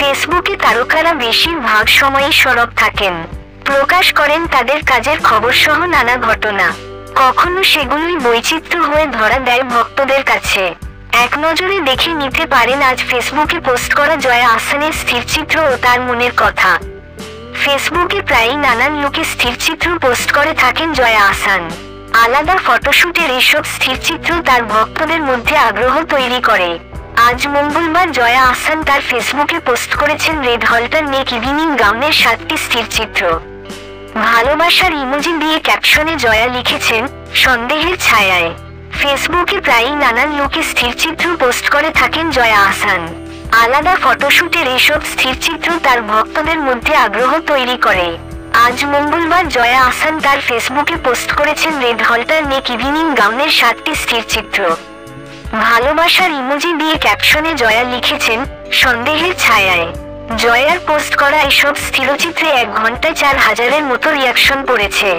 ফেসবুকে তারকারা বেশিরভাগ সময়ই সরব থাকেন, প্রকাশ করেন তাদের কাজের খবরসহ নানা ঘটনা। কখনো সেগুলোই বৈচিত্র্য হয়ে ধরা দেয় ভক্তদের কাছে। এক নজরে দেখে নিতে পারেন আজ ফেসবুকে পোস্ট করা জয়া আহসানের স্থিরচিত্র ও তার মনের কথা। ফেসবুকে প্রায়ই নানান লুকে স্থিরচিত্র পোস্ট করে থাকেন জয়া আহসান। আলাদা ফটোশুটের এসব স্থিরচিত্র তার ভক্তদের মধ্যে আগ্রহ তৈরি করে। আজ মঙ্গলবার জয়া আহসান তার ফেসবুকে পোস্ট করেছেন রেড অল্টারনেট ইভিনিং গাউনের 7টি স্থিরচিত্র। ভালোবাসার ইমোজি দিয়ে ক্যাপশনে জয়া লিখেছেন, সন্দেহের ছায়ায়। ফেসবুকে প্রায়ই নানান লুকে স্থিরচিত্র পোস্ট করে থাকেন জয়া আহসান। আলাদা ফটোশুটের এসব স্থিরচিত্র তার ভক্তদের মধ্যে আগ্রহ তৈরি করে। আজ মঙ্গলবার জয়া আহসান তার ফেসবুকে পোস্ট করেছেন রেড অল্টারনেট ইভিনিং গাউনের 7টি স্থিরচিত্র। ভালোবাসার ইমোজি দিয়ে ক্যাপশনে জয়া লিখেছেন, সন্দেহের ছায়ায়। জয়ার পোস্ট করা এসব স্থিরচিত্রে 1 ঘন্টায় 4000-এর মতো রিয়াকশন পড়েছে।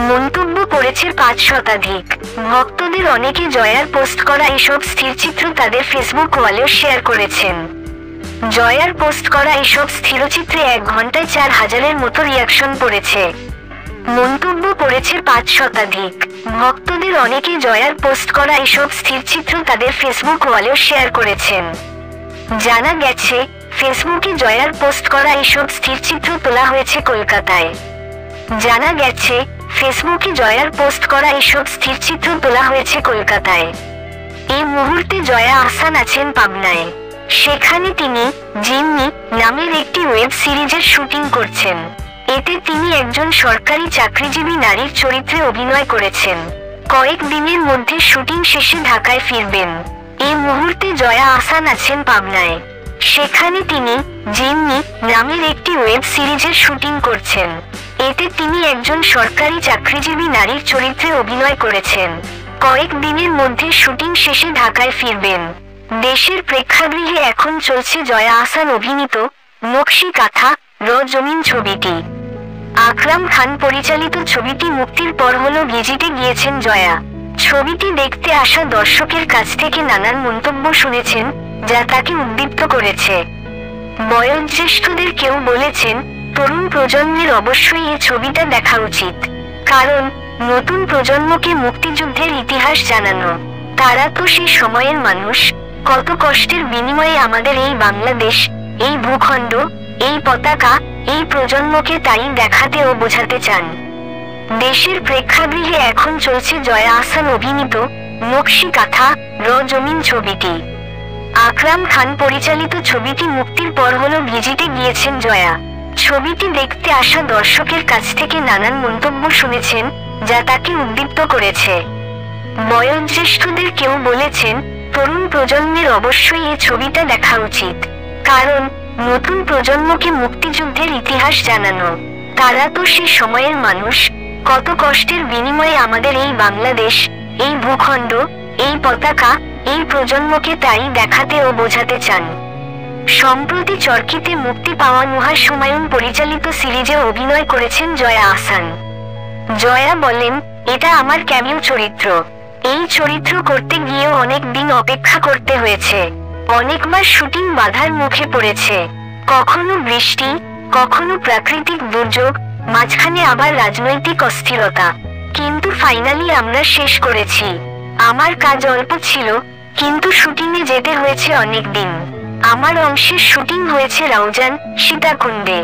মন্তব্য করেছে 5 শতাধিক। ভক্তদের অনেকে জয়ার পোস্ট করা এসব স্থিরচিত্র তাদের ফেসবুক ওয়ালেও শেয়ার করেছেন। জয়ার পোস্ট করা এসব স্থিরচিত্রে 1 ঘন্টায় 4000-এর মতো রিয়াকশন পড়েছে। মন্তব্য করেছে 5 শতাধিক। ভক্তদের অনেকে জয়ার পোস্ট করা এসব স্থিরচিত্র তাদের ফেসবুক ওয়ালেও শেয়ার করেছেন। জানা গেছে, ফেসবুকে জয়ার পোস্ট করা এসব স্থিরচিত্র তোলা হয়েছে কলকাতায়। জানা গেছে, ফেসবুকে জয়ার পোস্ট করা এসব স্থিরচিত্র তোলা হয়েছে কলকাতায়। এই মুহূর্তে জয়া আহসান আছেন পাবনায়। সেখানে তিনি জিম্মি নামের একটি ওয়েব সিরিজের শুটিং করছেন। এতে তিনি একজন সরকারি চাকরিজীবী নারীর চরিত্রে অভিনয় করেছেন। কয়েক দিনের মধ্যে শুটিং শেষে ঢাকায় ফিরবেন। এই মুহূর্তে জয়া আহসান আছেন পাবনায়। সেখানে তিনি জিম্মি নামের একটি ওয়েব সিরিজের শুটিং করছেন। এতে তিনি একজন সরকারি চাকরিজীবী নারীর চরিত্রে অভিনয় করেছেন। কয়েক দিনের মধ্যে শুটিং শেষে ঢাকায় ফিরবেন। দেশের প্রেক্ষাগৃহে এখন চলছে জয়া আহসান অভিনীত নকশি কাঁথা র জমিন ছবিটি। আকরাম খান পরিচালিত ছবিটি মুক্তির পর হলো ভিজিটে গিয়েছেন জয়া। ছবিটি দেখতে আসা দর্শকের কাছ থেকে নানান মন্তব্য শুনেছেন, যা তাকে উদ্দীপ্ত করেছে। বয়োজ্যেষ্ঠদের কেউ বলেছেন, তরুণ প্রজন্মের অবশ্যই এই ছবিটা দেখা উচিত, কারণ নতুন প্রজন্মকে মুক্তিযুদ্ধের ইতিহাস জানানো। তারা তো সেই সময়ের মানুষ। কত কষ্টের বিনিময়ে আমাদের এই বাংলাদেশ, এই ভূখণ্ড, এই পতাকা, এই প্রজন্মকে তাই দেখাতে ও বোঝাতে চান। দেশের প্রেক্ষাগৃহে এখন চলছে জয়া আহসান অভিনীত নকশি কাঁথা র জমিন ছবিটি। আকরাম খান পরিচালিত ছবিটি মুক্তির পর হলো ভিজিটে গিয়েছেন জয়া। ছবিটি দেখতে আসা দর্শকের কাছ থেকে নানান মন্তব্য শুনেছেন, যা তাকে উদ্দীপ্ত করেছে। বয়োজ্যেষ্ঠদের কেউ বলেছেন, তরুণ প্রজন্মের অবশ্যই এই ছবিটা দেখা উচিত, কারণ নতুন প্রজন্মকে মুক্তিযুদ্ধের ইতিহাস জানানো। তারা তো সেই সময়ের মানুষ। কত কষ্টের বিনিময়ে আমাদের এই বাংলাদেশ, এই ভূখণ্ড, এই পতাকা, এই প্রজন্মকে তাই দেখাতে ও বোঝাতে চান। সম্প্রতি চরকিতে মুক্তি পাওয়া নুহা হুমায়ুন পরিচালিত সিরিজে অভিনয় করেছেন জয়া আহসান। জয়া বলেন, এটা আমার ক্যামিও চরিত্র। এই চরিত্র করতে গিয়েও অনেক দিন অপেক্ষা করতে হয়েছে। অনেকবার শুটিং বাধার মুখে পড়েছে। কখনো বৃষ্টি, কখনো প্রাকৃতিক দুর্যোগ, মাঝখানে আবার রাজনৈতিক অস্থিরতা। কিন্তু ফাইনালি আমরা শেষ করেছি। আমার কাজ অল্প ছিল, কিন্তু শুটিংয়ে যেতে হয়েছে অনেক দিন। আমার অংশের শুটিং হয়েছে রাউজান, সীতাকুণ্ডে।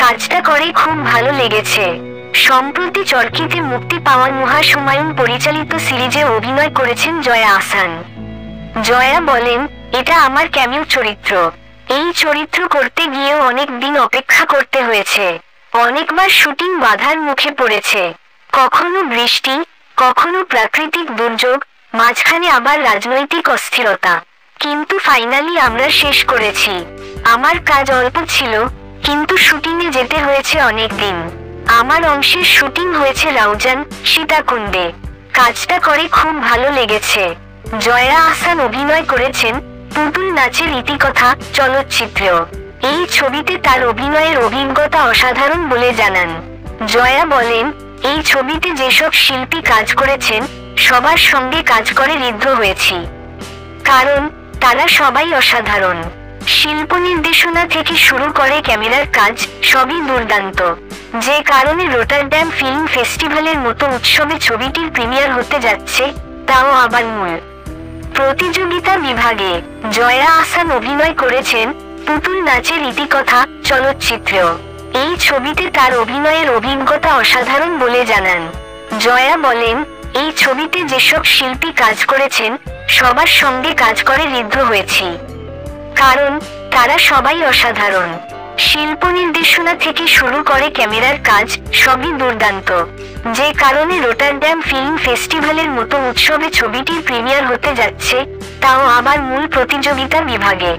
কাজটা করে খুব ভালো লেগেছে। সম্প্রতি চরকিতে মুক্তি পাওয়া নুহা হুমায়ুন পরিচালিত সিরিজে অভিনয় করেছেন জয়া আহসান। জয়া বলেন, এটা আমার ক্যামিও চরিত্র। এই চরিত্র করতে গিয়েও অনেক দিন অপেক্ষা করতে হয়েছে। অনেকবার শুটিং বাধার মুখে পড়েছে। কখনো বৃষ্টি, কখনো প্রাকৃতিক দুর্যোগ, মাঝখানে আবার রাজনৈতিক অস্থিরতা। কিন্তু ফাইনালি আমরা শেষ করেছি। আমার কাজ অল্প ছিল, কিন্তু শুটিংয়ে যেতে হয়েছে অনেক দিন। আমার অংশের শুটিং হয়েছে রাউজান, সীতাকুণ্ডে। কাজটা করে খুব ভালো লেগেছে। জয়া আহসান অভিনয় করেছেন পুতুল নাচের ইতিকথা চলচ্চিত্রেও। এই ছবিতে তার অভিনয়ের অভিজ্ঞতা অসাধারণ বলে জানান। জয়া বলেন, এই ছবিতে যেসব শিল্পী কাজ করেছেন, সবার সঙ্গে কাজ করে ঋদ্ধ হয়েছি, কারণ তারা সবাই অসাধারণ। শিল্প নির্দেশনা থেকে শুরু করে ক্যামেরার কাজ সবই দুর্দান্ত, যে কারণে রোটারড্যাম ফিল্ম ফেস্টিভ্যালের মতো উৎসবে ছবিটির প্রিমিয়ার হতে যাচ্ছে, তাও আবার মূল প্রতিযোগিতা বিভাগে। জয়া আহসান অভিনয় করেছেন পুতুল নাচের ইতিকথা চলচ্চিত্রেও। এই ছবিতে তার অভিনয়ের অভিজ্ঞতা অসাধারণ বলে জানান। জয়া বলেন, এই ছবিতে যেসব শিল্পী কাজ করেছেন সবার সঙ্গে কাজ করে ঋদ্ধ হয়েছি, কারণ তারা সবাই অসাধারণ। শিল্প নির্দেশনা থেকে শুরু করে ক্যামেরার কাজ সবই দুর্দান্ত, যে কারণে রোটারড্যাম ফিল্ম ফেস্টিভ্যালের মতো উৎসবে ছবিটির প্রিমিয়ার হতে যাচ্ছে, তাও আবার মূল প্রতিযোগিতা বিভাগে।